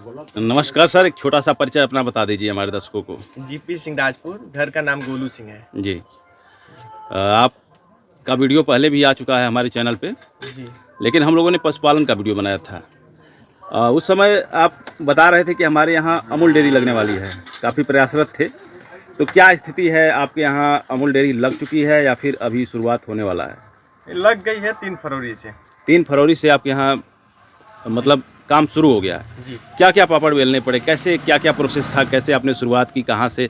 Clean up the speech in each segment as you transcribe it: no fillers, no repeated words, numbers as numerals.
नमस्कार सर, एक छोटा सा परिचय अपना बता दीजिए हमारे दर्शकों को। जीपी सिंह राजपुर, घर का नाम गोलू सिंह है। जी। आपका वीडियो पहले भी आ चुका है हमारे चैनल पे, जी। लेकिन हम लोगों ने पशुपालन का वीडियो बनाया था। उस समय आप बता रहे थे कि हमारे यहाँ अमूल डेयरी लगने वाली है, काफ़ी प्रयासरत थे। तो क्या स्थिति है, आपके यहाँ अमूल डेयरी लग चुकी है या फिर अभी शुरुआत होने वाला है? लग गई है 3 फरवरी से। 3 फरवरी से आपके यहाँ मतलब काम शुरू हो गया है। जी। क्या क्या पापड़ बेलने पड़े, कैसे क्या क्या प्रोसेस था, कैसे आपने शुरुआत की, कहाँ से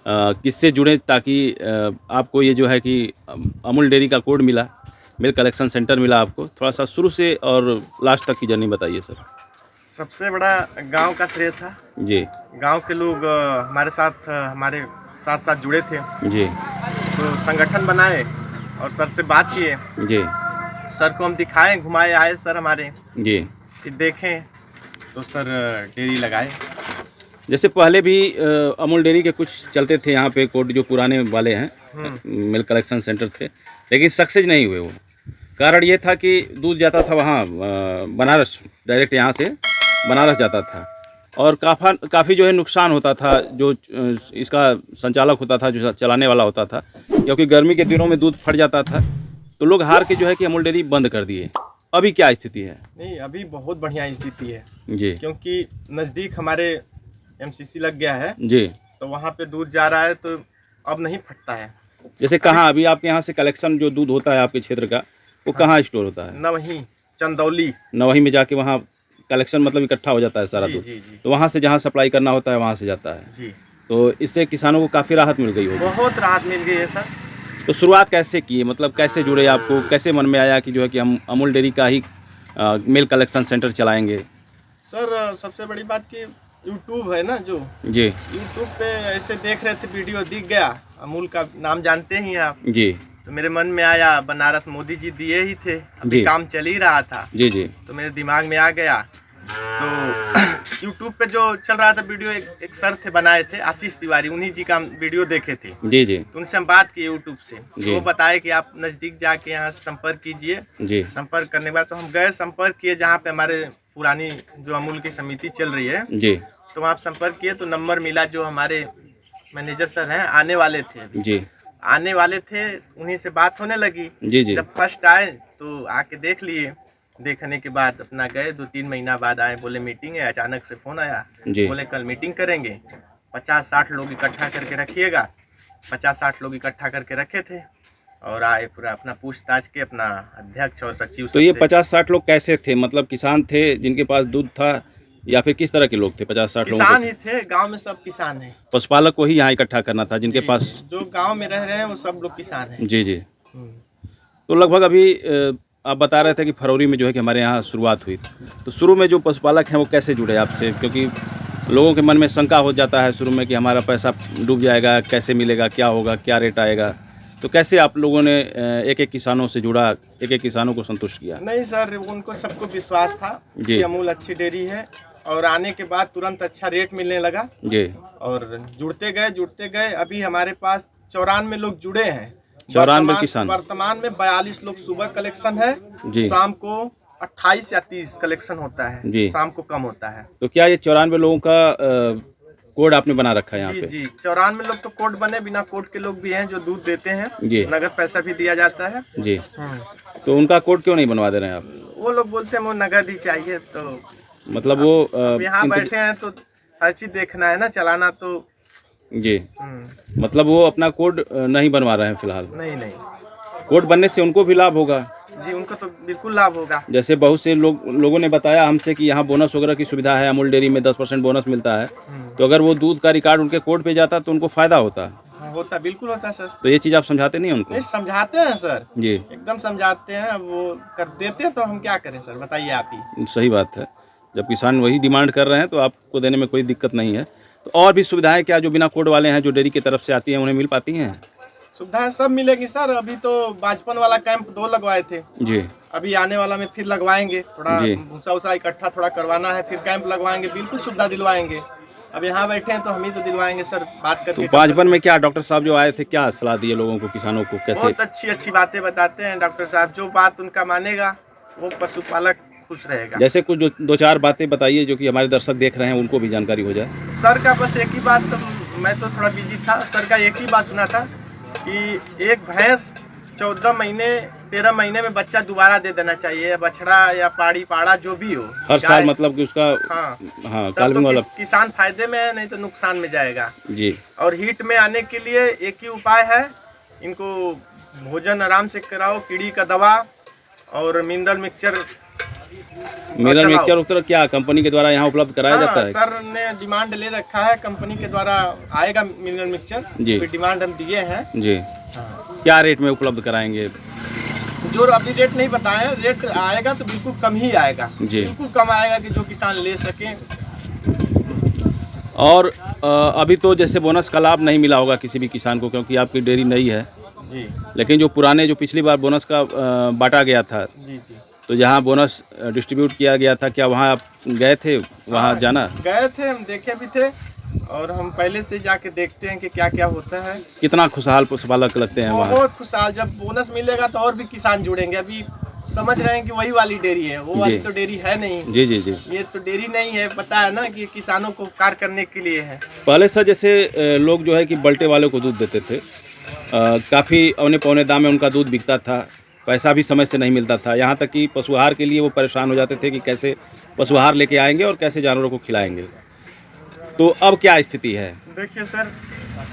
किससे जुड़े ताकि आपको ये जो है कि अमूल डेयरी का कोड मिला, मिल्क कलेक्शन सेंटर मिला आपको? थोड़ा सा शुरू से और लास्ट तक की जर्नी बताइए सर। सबसे बड़ा गांव का श्रेय था। जी। गांव के लोग हमारे साथ जुड़े थे। जी। तो संगठन बनाए और सर से बात किए। जी। सर को हम दिखाएं, घुमाए आए सर हमारे। जी। फिर देखें तो सर डेयरी लगाए। जैसे पहले भी अमूल डेयरी के कुछ चलते थे यहाँ पे कोड, जो पुराने वाले हैं मिल्क कलेक्शन सेंटर थे, लेकिन सक्सेस नहीं हुए वो। कारण ये था कि दूध जाता था वहाँ बनारस, डायरेक्ट यहाँ से बनारस जाता था, और काफ़ी जो है नुकसान होता था। जो इसका संचालक होता था, जो चलाने वाला होता था, क्योंकि गर्मी के दिनों में दूध फट जाता था, तो लोग हार के जो है कि अमूल डेयरी बंद कर दिए। अभी क्या स्थिति है? नहीं, अभी बहुत बढ़िया स्थिति है जी। क्योंकि नज़दीक हमारे एमसीसी लग गया है। जी। तो वहाँ पे दूध जा रहा है, तो अब नहीं फटता है। जैसे कहाँ अभी आपके यहाँ से कलेक्शन जो दूध होता है आपके क्षेत्र का, वो कहाँ स्टोर होता है? नवही, चंदौली। नवही में जाके वहाँ कलेक्शन मतलब इकट्ठा हो जाता है सारा दूध? जी। तो वहाँ से जहाँ सप्लाई करना होता है वहाँ से जाता है? जी। तो इससे किसानों को काफ़ी राहत मिल गई होगी? बहुत राहत मिल गई है सर। तो शुरुआत कैसे की, मतलब कैसे जुड़े, आपको कैसे मन में आया कि जो है कि हम अमूल डेयरी का ही मिल्क कलेक्शन सेंटर चलाएंगे? सर सबसे बड़ी बात कि यूट्यूब है ना, जो जी, यूट्यूब पे ऐसे देख रहे थे, वीडियो दिख गया। अमूल का नाम जानते ही आप। जी। तो मेरे मन में आया, बनारस मोदी जी दिए ही थे, अभी काम चल ही रहा था। जी। जी। तो मेरे दिमाग में आ गया। तो यूट्यूब पे जो चल रहा था वीडियो, एक सर थे बनाए थे, आशीष तिवारी, उन्हीं जी का वीडियो देखे थे। जी। तो उनसे हम बात किए यूट्यूब से। तो वो बताए कि आप नज़दीक जाके यहाँ संपर्क कीजिए। जी। संपर्क करने के बाद तो हम गए, संपर्क किए जहाँ पे हमारे पुरानी जो अमूल की समिति चल रही है। जी। तो वहाँ संपर्क किए तो नंबर मिला, जो हमारे मैनेजर सर हैं, आने वाले थे। जी। आने वाले थे, उन्हीं से बात होने लगी। जी। जब फर्स्ट आए तो आके देख लिए। देखने के बाद अपना गए, 2-3 महीना बाद आए, बोले मीटिंग है। अचानक से फोन आया, बोले कल मीटिंग करेंगे, 50-60 लोग इकट्ठा करके रखिएगा। 50-60 लोग इकट्ठा करके रखे थे और आए, पूरा अपना पूछताछ के अपना अध्यक्ष और सचिव। तो ये 50-60 लोग कैसे थे, मतलब किसान थे जिनके पास दूध था, या फिर किस तरह के लोग थे? 50-60 लोग किसान ही थे, गांव में सब किसान हैं। पशुपालक को ही यहाँ इकट्ठा करना था, जिनके पास जो गांव में रह रहे हैं वो सब लोग किसान हैं। जी। जी। तो लगभग अभी आप बता रहे थे कि फरवरी में जो है कि हमारे यहाँ शुरुआत हुई, तो शुरू में जो पशुपालक हैं वो कैसे जुड़े आपसे? क्योंकि लोगों के मन में शंका हो जाता है शुरू में कि हमारा पैसा डूब जाएगा, कैसे मिलेगा, क्या होगा, क्या रेट आएगा। तो कैसे आप लोगों ने एक एक किसानों से जुड़ा, एक एक किसानों को संतुष्ट किया? नहीं सर, उनको सबको विश्वास था कि अमूल अच्छी डेयरी है, और आने के बाद तुरंत अच्छा रेट मिलने लगा। जी। और जुड़ते गए। अभी हमारे पास 94 लोग जुड़े हैं। 94 किसान? वर्तमान में 42 लोग सुबह कलेक्शन है जी। शाम को 28 या 30 कलेक्शन होता है जी। शाम को कम होता है। तो क्या ये 94 लोगों का कोड आपने बना रखा है यहाँ पे? जी। 94 लोग तो कोड बने, बिना कोड के लोग भी हैं जो दूध देते हैं जी। नगद पैसा भी दिया जाता है जी। तो उनका कोड क्यों नहीं बनवा दे रहे हैं आप? वो लोग बोलते हैं वो नगद ही चाहिए। तो मतलब वो यहाँ बैठे हैं तो हर चीज देखना है ना, चलाना तो जी। मतलब वो अपना कोड नहीं बनवा रहे हैं फिलहाल? नहीं। कोड बनने से उनको भी लाभ होगा जी, उनको तो बिल्कुल लाभ होगा। जैसे बहुत से लोगों ने बताया हमसे कि यहाँ बोनस वगैरह की सुविधा है, अमूल डेयरी में 10% बोनस मिलता है। तो अगर वो दूध का रिकॉर्ड उनके कोड पे जाता तो उनको फायदा होता। होता, बिल्कुल होता सर। तो ये चीज़ आप समझाते नहीं उनको? नहीं, समझाते हैं सर जी, एकदम समझाते हैं। वो कर देते हैं तो हम क्या करें सर, बताइए आप ही। सही बात है, जब किसान वही डिमांड कर रहे हैं तो आपको देने में कोई दिक्कत नहीं है। तो और भी सुविधाएं क्या जो बिना कोड वाले हैं, जो डेयरी की तरफ से आती हैं, उन्हें मिल पाती हैं? सुविधाएं सब मिलेगी सर। अभी तो बाजपन वाला कैंप 2 लगवाए थे जी। अभी आने वाला में फिर लगवाएंगे, थोड़ा भूसा इकट्ठा थोड़ा करवाना है, फिर कैंप लगवाएंगे, बिल्कुल सुविधा दिलवाएंगे। अब यहाँ बैठे हैं तो हम ही तो दिलवाएंगे सर, बात करके। तो बाजपन में क्या डॉक्टर साहब जो आए थे, क्या सलाह दिए लोगों को, किसानों को कैसे? बहुत अच्छी बातें बताते हैं डॉक्टर साहब। जो बात उनका मानेगा वो पशुपालक खुश रहेगा। जैसे कुछ जो 2-4 बातें बताइए जो कि हमारे दर्शक देख रहे हैं उनको भी जानकारी हो जाए। सर का बस एक ही बात, मैं तो थोड़ा बिजी था, सर का एक ही बात सुना था कि एक भैंस 14 महीने 13 महीने में बच्चा दोबारा दे देना चाहिए, या बछड़ा या पाड़ी पाड़ा जो भी हो हर साल, मतलब कि उसका हाँ काल्विंग तो वाला किसान फायदे में है, नहीं तो नुकसान में जाएगा जी। और हीट में आने के लिए एक ही उपाय है, इनको भोजन आराम से कराओ, कीड़ी का दवा और मिनरल मिक्सचर उत्तर क्या कंपनी के द्वारा यहाँ उपलब्ध कराया जाता है? सर ने डिमांड ले रखा है, कंपनी के द्वारा आएगा मिनरल मिक्सचर जी, डिमांड हम दिए हैं जी। क्या रेट में उपलब्ध कराएंगे? जो अभी रेट नहीं बताए, रेट आएगा तो बिल्कुल कम ही आएगा जी, बिल्कुल कम आएगा कि जो किसान ले सके। और अभी तो जैसे बोनस का लाभ नहीं मिला होगा किसी भी किसान को, क्योंकि आपकी डेयरी नई है जी, लेकिन जो पुराने जो पिछली बार बोनस का बांटा गया था जी जी, तो जहाँ बोनस डिस्ट्रीब्यूट किया गया था, क्या वहाँ आप गए थे? वहाँ जाना गए थे, हम देखे भी थे और हम पहले से जाके देखते हैं कि क्या क्या होता है। कितना खुशहाल पशुपालक लगते हैं वहाँ? बहुत खुशहाल। जब बोनस मिलेगा तो और भी किसान जुड़ेंगे। अभी समझ रहे हैं कि वही वाली डेयरी है, वो वाली तो डेयरी है नहीं जी जी जी, ये तो डेयरी नहीं है, पता है ना कि किसानों को कार्य करने के लिए है। पहले सर जैसे लोग जो है कि बल्टे वालों को दूध देते थे, काफ़ी औने पौने दाम में उनका दूध बिकता था, पैसा भी समय से नहीं मिलता था, यहाँ तक कि पशुआहार के लिए वो परेशान हो जाते थे कि कैसे पशुआहार लेके आएंगे और कैसे जानवरों को खिलाएंगे। तो अब क्या स्थिति है? देखिए सर,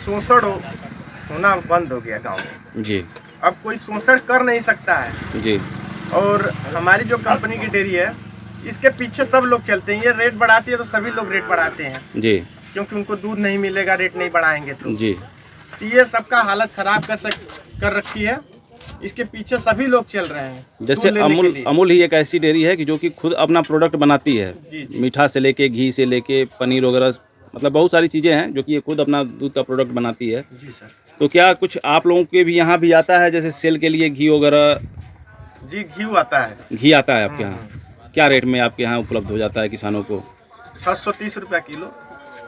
शोषण होना बंद हो गया गांव में जी, अब कोई शोषण कर नहीं सकता है जी। और हमारी जो कंपनी की डेयरी है, इसके पीछे सब लोग चलते हैं। ये रेट बढ़ाती है तो सभी लोग रेट बढ़ाते हैं जी, क्योंकि उनको दूध नहीं मिलेगा, रेट नहीं बढ़ाएंगे तो जी। तो ये सबका हालत खराब कर रखी है, इसके पीछे सभी लोग चल रहे हैं। जैसे अमूल ही एक ऐसी डेयरी है कि जो कि खुद अपना प्रोडक्ट बनाती है जी जी। मीठा से लेके, घी से लेके, पनीर वगैरह, मतलब बहुत सारी चीज़ें हैं जो कि ये खुद अपना दूध का प्रोडक्ट बनाती है जी सर। तो क्या कुछ आप लोगों के भी यहाँ भी आता है जैसे सेल के लिए घी वगैरह? जी, घी आता है। घी आता है आपके यहाँ? क्या रेट में आपके यहाँ उपलब्ध हो जाता है किसानों को? 630 रुपया किलो।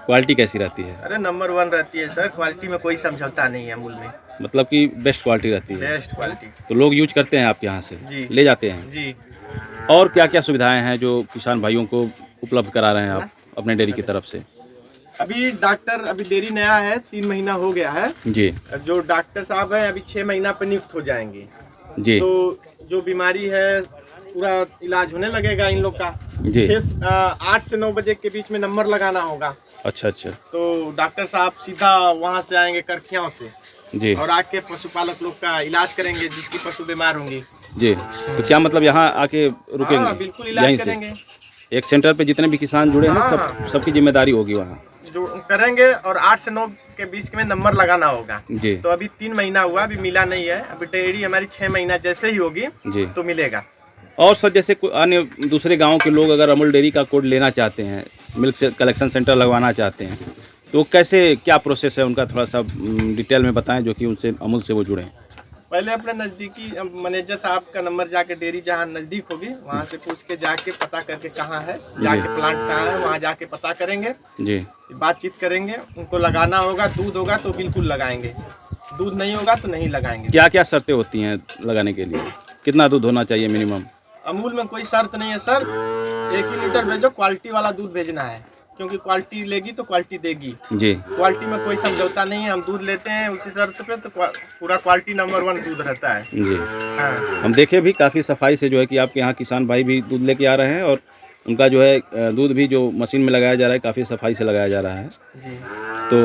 क्वालिटी कैसी रहती है? अरे नंबर 1 रहती है सर, क्वालिटी में कोई समझौता नहीं है अमूल में। मतलब कि बेस्ट क्वालिटी रहती है? Best quality. तो लोग यूज करते हैं आपके यहाँ से जी, ले जाते हैं जी। और क्या क्या सुविधाएं हैं जो किसान भाइयों को उपलब्ध करा रहे हैं आप अपने डेयरी की तरफ से? अभी डॉक्टर, अभी डेयरी नया है, 3 महीना हो गया है जी। जो डॉक्टर साहब हैं अभी 6 महीना पर नियुक्त हो जाएंगे जी। तो जो बीमारी है पूरा इलाज होने लगेगा इन लोग का जी। 8 से 9 बजे के बीच में नंबर लगाना होगा। अच्छा अच्छा। तो डॉक्टर साहब सीधा वहाँ से आएंगे करखियाओं से जी, और आके पशुपालक लोग का इलाज करेंगे जिसकी पशु बीमार होंगी जी। तो क्या मतलब यहाँ आके रुकेंगे? बिल्कुल इलाज करेंगे। एक सेंटर पे जितने भी किसान जुड़े हैं सबकी जिम्मेदारी होगी वहाँ जो करेंगे, और 8 से 9 के बीच में नंबर लगाना होगा जी। तो अभी 3 महीना हुआ, अभी मिला नहीं है। अभी डेयरी हमारी 6 महीना जैसे ही होगी जी तो मिलेगा। और सर जैसे अन्य दूसरे गाँव के लोग अगर अमूल डेयरी का कोड लेना चाहते हैं, मिल्क कलेक्शन सेंटर लगवाना चाहते हैं, तो कैसे क्या प्रोसेस है उनका, थोड़ा सा डिटेल में बताएं जो कि उनसे अमूल से वो जुड़ें। पहले अपने नज़दीकी मैनेजर साहब का नंबर जाके, डेयरी जहाँ नज़दीक होगी वहाँ से पूछ के जाके पता करके कहाँ है, जाके प्लांट कहाँ है वहाँ जाके पता करेंगे जी, बातचीत करेंगे। उनको लगाना होगा, दूध होगा तो बिल्कुल लगाएंगे, दूध नहीं होगा तो नहीं लगाएंगे। क्या क्या शर्तें होती हैं लगाने के लिए? कितना दूध होना चाहिए मिनिमम? अमूल में कोई शर्त नहीं है सर, 1 ही लीटर भेजो, क्वालिटी वाला दूध भेजना है, क्योंकि क्वालिटी लेगी तो क्वालिटी देगी जी। क्वालिटी में कोई समझौता नहीं है, हम दूध लेते हैं उसी शर्त पे, तो पूरा क्वालिटी नंबर 1 दूध रहता है जी। हाँ। हम देखे भी काफ़ी सफाई से जो है कि आपके यहाँ किसान भाई भी दूध लेके आ रहे हैं, और उनका जो है दूध भी जो मशीन में लगाया जा रहा है काफ़ी सफाई से लगाया जा रहा है जी। तो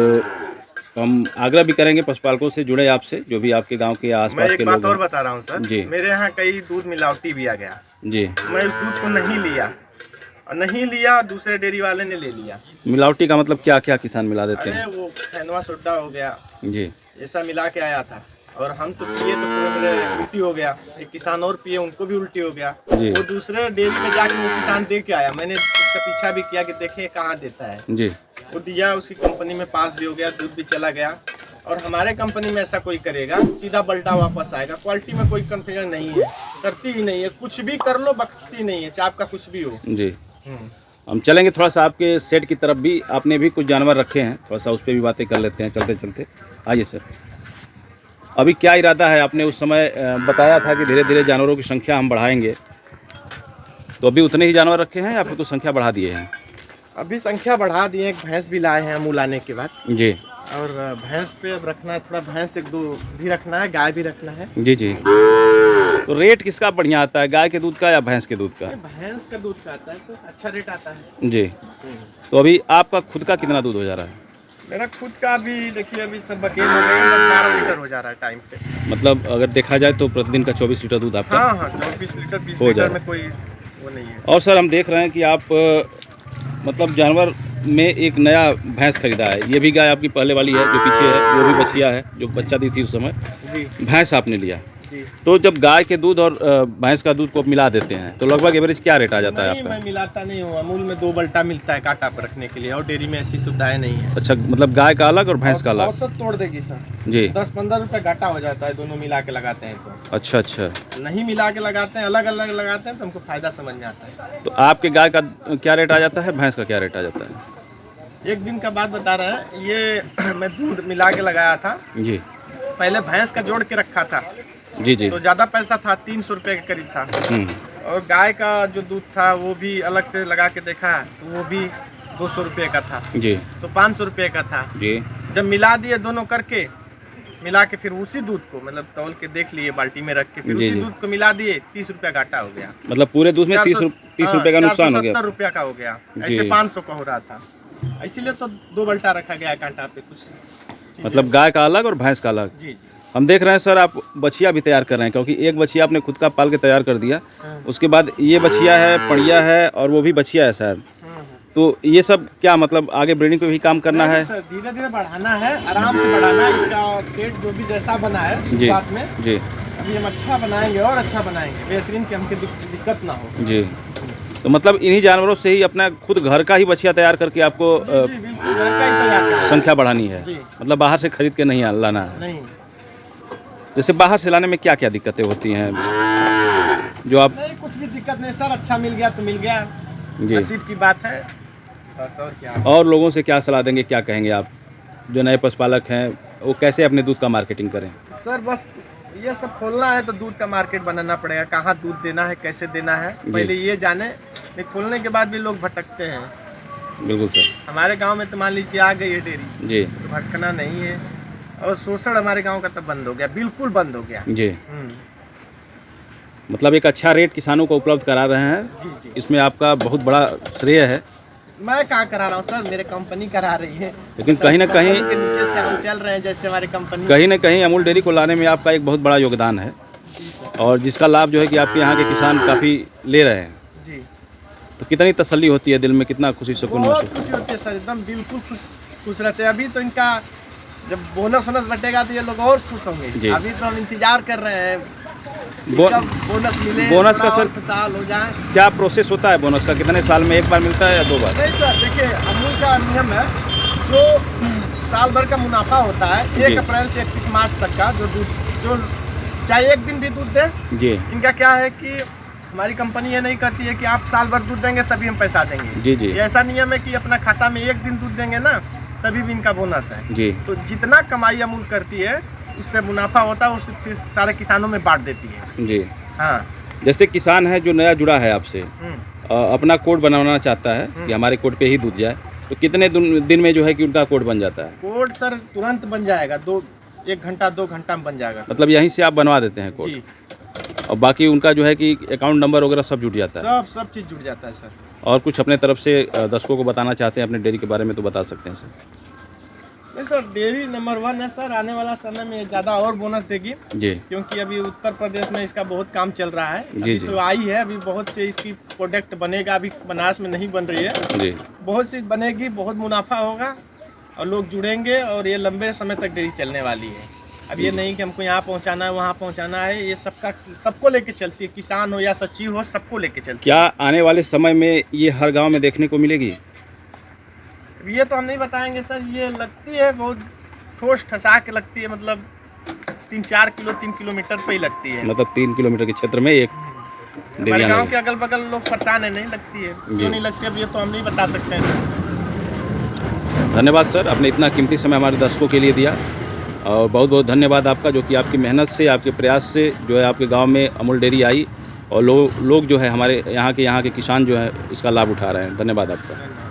हम आग्रह भी करेंगे पशुपालकों से जुड़े आपसे, जो भी आपके गांव के आसपास के लोग हैं। मैं एक बात और बता रहा हूं सर जी, मेरे यहाँ कई दूध मिलावटी भी आ गया जी। मैं उस दूध को नहीं लिया, दूसरे डेयरी वाले ने ले लिया। मिलावटी का मतलब क्या क्या किसान मिला देते हैं? वो खैनवा सोडा हो गया जी, ऐसा मिला के आया था, और हम तो पिए तो मेरे उल्टी हो गया, एक किसान और पिए उनको भी उल्टी हो गया। वो दूसरे डेयरी में जाके वो किसान दे के आया, मैंने उसका पीछा भी किया कि देखे कहाँ देता है जी। वो दिया, उसकी कंपनी में पास भी हो गया, दूध भी चला गया। और हमारे कंपनी में ऐसा कोई करेगा सीधा बल्टा वापस आएगा। क्वालिटी में कोई कंफ्यूजन नहीं है, करती ही नहीं है, कुछ भी कर लो बख्शती नहीं है, चाहे आपका कुछ भी हो जी। हम चलेंगे थोड़ा सा आपके सेट की तरफ भी, आपने भी कुछ जानवर रखे हैं, थोड़ा सा उस पर भी बातें कर लेते हैं चलते चलते। आइए सर, अभी क्या इरादा है? आपने उस समय बताया था कि धीरे धीरे जानवरों की संख्या हम बढ़ाएंगे, तो अभी उतने ही जानवर रखे हैं या फिर कुछ संख्या बढ़ा दिए हैं? अभी संख्या बढ़ा दिए, एक भैंस भी लाए हैं अमूल आने के बाद जी। और भैंस पे अब रखना है, थोड़ा भैंस एक दो भी रखना है, गाय भी रखना है। जी जी। तो रेट किसका बढ़िया आता है, गाय के दूध का या भैंस के दूध का? भैंस का दूध का आता है सर, अच्छा रेट आता है जी। तो अभी आपका खुद का कितना दूध हो जा रहा है? मेरा खुद का भी देखिए अभी सब बकेट हो गए, 10-12 लीटर हो जा रहा है टाइम पे। मतलब अगर देखा जाए तो प्रतिदिन का 24 लीटर दूध आपका? हाँ, 24 लीटर 20 लीटर में कोई वो नहीं है। और सर हम देख रहे हैं कि आप मतलब जानवर में एक नया भैंस खरीदा है। ये भी गाय आपकी पहले वाली है जो पीछे है, वो भी बछिया है जो बच्चा दी थी उस समय। जी। भैंस आपने लिया जी। तो जब गाय के दूध और भैंस का दूध को मिला देते हैं तो लगभग एवरेज क्या रेट आ जाता है आपका? मैं मिलाता नहीं हूँ, अमूल में 2 बल्टा मिलता है कांटा पर रखने के लिए, और डेयरी में ऐसी सुविधाएं नहीं है। अच्छा, मतलब गाय का अलग और भैंस का अलग? औसत तोड़ देगी सर जी। 10-15 रुपए घाटा हो जाता है दोनों मिला के लगाते हैं तो। अच्छा अच्छा। नहीं मिला के लगाते हैं, अलग अलग लगाते हैं तो हमको फायदा समझ में आता है। तो आपके गाय का क्या रेट आ जाता है, भैंस का क्या रेट आ जाता है? एक दिन का बात बता रहे हैं, ये मैं दूध मिला के लगाया था जी। पहले भैंस का जोड़ के रखा था। जी जी। तो ज़्यादा पैसा था, 300 रुपये के करीब था। और गाय का जो दूध था वो भी अलग से लगा के देखा तो वो भी 200 रुपये का था जी। तो 500 रुपये का था जी। जब मिला दिए दोनों करके, मिला के फिर उसी दूध को मतलब तौल के देख लिए बाल्टी में रख के, फिर उसी दूध को मिला दिए, 30 रुपया घाटा हो गया। मतलब पूरे दूध में 30 रुपये का नुकसान हो गया? 470 रुपया का हो गया, ऐसे 500 का हो रहा था, इसीलिए तो 2 बल्टा रखा गया कांटा पे कुछ। मतलब गाय का अलग और भैंस का अलग? जी। हम देख रहे हैं सर आप बछिया भी तैयार कर रहे हैं, क्योंकि एक बछिया आपने खुद का पाल के तैयार कर दिया, उसके बाद ये बछिया है, पड़िया है और वो भी बछिया है शायद। तो ये सब क्या मतलब आगे ब्रीडिंग पे भी काम करना है? सर धीरे धीरे बढ़ाना है, आराम से बढ़ाना है। इसका सेट जो भी जैसा बना है शुरुआत में जी, अभी हम अच्छा बनाएंगे और अच्छा बनाएंगे, बेहतरीन कि हमको दिक्कत ना हो। जी। तो मतलब इन्हीं जानवरों से ही अपना खुद घर का ही बछिया तैयार करके आपको जी, बिल्कुल घर का ही तैयार संख्या बढ़ानी है? मतलब बाहर से खरीद के नहीं लाना है? नहीं। जैसे बाहर से लाने में क्या क्या दिक्कतें होती हैं जो आप? नहीं, कुछ भी दिक्कत नहीं सर, अच्छा मिल गया तो मिल गया, नसीब की बात है बस, और क्या। और लोगों से क्या सलाह देंगे, क्या कहेंगे आप जो नए पशुपालक हैं, वो कैसे अपने दूध का मार्केटिंग करें? सर बस ये सब खोलना है तो दूध का मार्केट बनाना पड़ेगा, कहाँ दूध देना है, कैसे देना है, पहले ये जाने। ये खोलने के बाद भी लोग भटकते हैं। बिल्कुल सर। हमारे गांव में तो मान लीजिए आ गई है डेयरी जी, तो भटकना नहीं है। और शोषण हमारे गांव का तब बंद हो गया, बिल्कुल बंद हो गया जी। मतलब एक अच्छा रेट किसानों को उपलब्ध करा रहे हैं जी, जी। इसमें आपका बहुत बड़ा श्रेय है। मैं कहाँ करा रहा हूँ सर, मेरे कंपनी करा रही है, लेकिन कहीं ना कहीं के नीचे से हम चल रहे हैं जैसे हमारी कंपनी। कहीं ना कहीं अमूल डेयरी को लाने में आपका एक बहुत बड़ा योगदान है और जिसका लाभ जो है कि आपके यहाँ के किसान काफ़ी ले रहे हैं जी। तो कितनी तसल्ली होती है दिल में, कितना खुशी सुकून बहुत खुशी होती है सर, एकदम बिल्कुल खुश रहते हैं। अभी तो इनका जब बोनस बटेगा तो ये लोग और खुश होंगे। अभी तो हम इंतजार कर रहे हैं बोनस मिले, बोनस का सर साल हो जाए। क्या प्रोसेस होता है बोनस का, कितने साल में एक बार मिलता है या 2 बार? नहीं सर, देखिए अमूल का नियम है, जो साल भर का मुनाफा होता है 1 अप्रैल से 31 मार्च तक का जो चाहे एक दिन भी दूध दे जी। इनका क्या है कि हमारी कंपनी ये नहीं कहती है कि आप साल भर दूध देंगे तभी हम पैसा देंगे जी जी। ऐसा नियम है कि अपना खाता में एक दिन दूध देंगे ना तभी भी इनका बोनस है जी। तो जितना कमाई अमूल करती है उससे मुनाफा होता है, उससे फिर सारे किसानों में बांट देती है जी। हाँ, जैसे किसान है जो नया जुड़ा है आपसे, अपना कोड बनाना चाहता है कि हमारे कोड पे ही दूध जाए, तो कितने दिन में जो है कि उनका कोड बन जाता है? कोड सर तुरंत बन जाएगा, 1 घंटा 2 घंटा में बन जाएगा। मतलब यहीं से आप बनवा देते हैं कोड? और बाकी उनका जो है कि अकाउंट नंबर वगैरह सब जुट जाता है? सब चीज़ जुट जाता है सर। और कुछ अपने तरफ से दर्शकों को बताना चाहते हैं अपने डेयरी के बारे में तो बता सकते हैं सर। नहीं सर, डेयरी नंबर 1 है सर, आने वाला समय में ज़्यादा और बोनस देगी जी, क्योंकि अभी उत्तर प्रदेश में इसका बहुत काम चल रहा है जी, अभी जी। तो आई है, अभी बहुत से इसकी प्रोडक्ट बनेगा, अभी बनारस में नहीं बन रही है जी, बहुत सी बनेगी, बहुत मुनाफा होगा और लोग जुड़ेंगे और ये लंबे समय तक डेयरी चलने वाली है। अब ये नहीं कि हमको यहाँ पहुँचाना है वहाँ पहुँचाना है, ये सबको लेके चलती है, किसान हो या सचिव हो, सबको लेके चलती है। क्या आने वाले समय में ये हर गाँव में देखने को मिलेगी? ये तो हम नहीं बताएंगे सर, ये लगती है बहुत ठोस ठसा के लगती है, मतलब 3-4 किलो 3 किलोमीटर पे ही लगती है, मतलब 3 किलोमीटर के क्षेत्र में एक हमारे गाँव के अगल बगल लोग परेशान है, नहीं लगती है, क्यों नहीं लगती है अब ये तो हम नहीं बता सकते हैं। धन्यवाद सर, आपने इतना कीमती समय हमारे दर्शकों के लिए दिया और बहुत बहुत धन्यवाद आपका, जो कि आपकी मेहनत से, आपके प्रयास से जो है आपके गाँव में अमूल डेयरी आई और लोग जो है हमारे यहाँ के किसान जो है इसका लाभ उठा रहे हैं। धन्यवाद आपका।